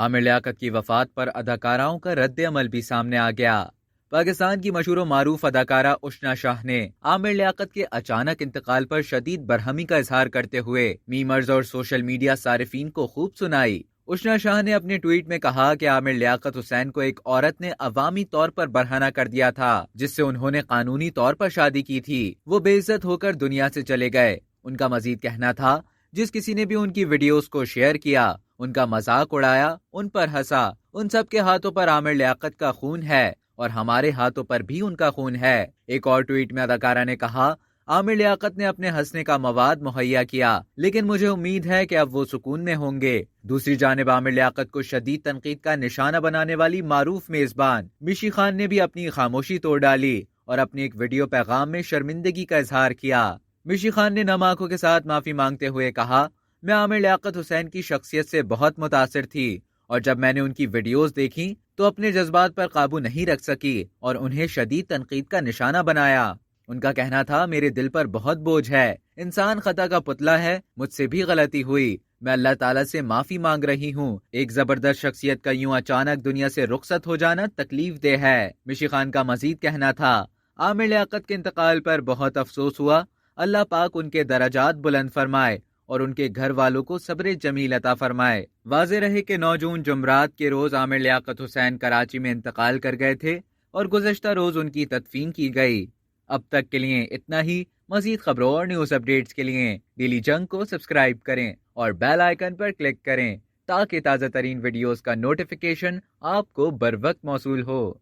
عامر لیاقت کی وفات پر اداکاراؤں کا رد عمل بھی سامنے آ گیا۔ پاکستان کی مشہور و معروف اداکارہ اشنا شاہ نے عامر لیاقت کے اچانک انتقال پر شدید برہمی کا اظہار کرتے ہوئے میمرز اور سوشل میڈیا صارفین کو خوب سنائی۔ اشنا شاہ نے اپنے ٹویٹ میں کہا کہ عامر لیاقت حسین کو ایک عورت نے عوامی طور پر برہنہ کر دیا تھا جس سے انہوں نے قانونی طور پر شادی کی تھی۔ وہ بے عزت ہو کر دنیا سے چلے گئے۔ ان کا مزید کہنا تھا، جس کسی نے بھی ان کی ویڈیوز کو شیئر کیا، ان کا مذاق اڑایا، ان پر ہنسا، ان سب کے ہاتھوں پر عامر لیاقت کا خون ہے اور ہمارے ہاتھوں پر بھی ان کا خون ہے۔ ایک اور ٹویٹ میں اداکارہ نے کہا، عامر لیاقت نے اپنے ہنسنے کا مواد مہیا کیا، لیکن مجھے امید ہے کہ اب وہ سکون میں ہوں گے۔ دوسری جانب عامر لیاقت کو شدید تنقید کا نشانہ بنانے والی معروف میزبان مشی خان نے بھی اپنی خاموشی توڑ ڈالی اور اپنی ایک ویڈیو پیغام میں شرمندگی کا اظہار کیا۔ مشی خان نے نم آنکھوں کے ساتھ معافی مانگتے ہوئے کہا، میں عامر لیاقت حسین کی شخصیت سے بہت متاثر تھی اور جب میں نے ان کی ویڈیوز دیکھی تو اپنے جذبات پر قابو نہیں رکھ سکی اور انہیں شدید تنقید کا نشانہ بنایا۔ ان کا کہنا تھا، میرے دل پر بہت بوجھ ہے، انسان خطا کا پتلا ہے، مجھ سے بھی غلطی ہوئی، میں اللہ تعالیٰ سے معافی مانگ رہی ہوں۔ ایک زبردست شخصیت کا یوں اچانک دنیا سے رخصت ہو جانا تکلیف دہ ہے۔ مشی خان کا مزید کہنا تھا، عامر لیاقت کے انتقال پر بہت افسوس ہوا، اللہ پاک ان کے درجات بلند فرمائے اور ان کے گھر والوں کو صبر جمیل عطا فرمائے۔ واضح رہے کہ 9 جون جمعرات کے روز عامر لیاقت حسین کراچی میں انتقال کر گئے تھے اور گزشتہ روز ان کی تدفین کی گئی۔ اب تک کے لیے اتنا ہی۔ مزید خبروں اور نیوز اپڈیٹس کے لیے ڈیلی جنگ کو سبسکرائب کریں اور بیل آئیکن پر کلک کریں تاکہ تازہ ترین ویڈیوز کا نوٹیفیکیشن آپ کو بر وقت موصول ہو۔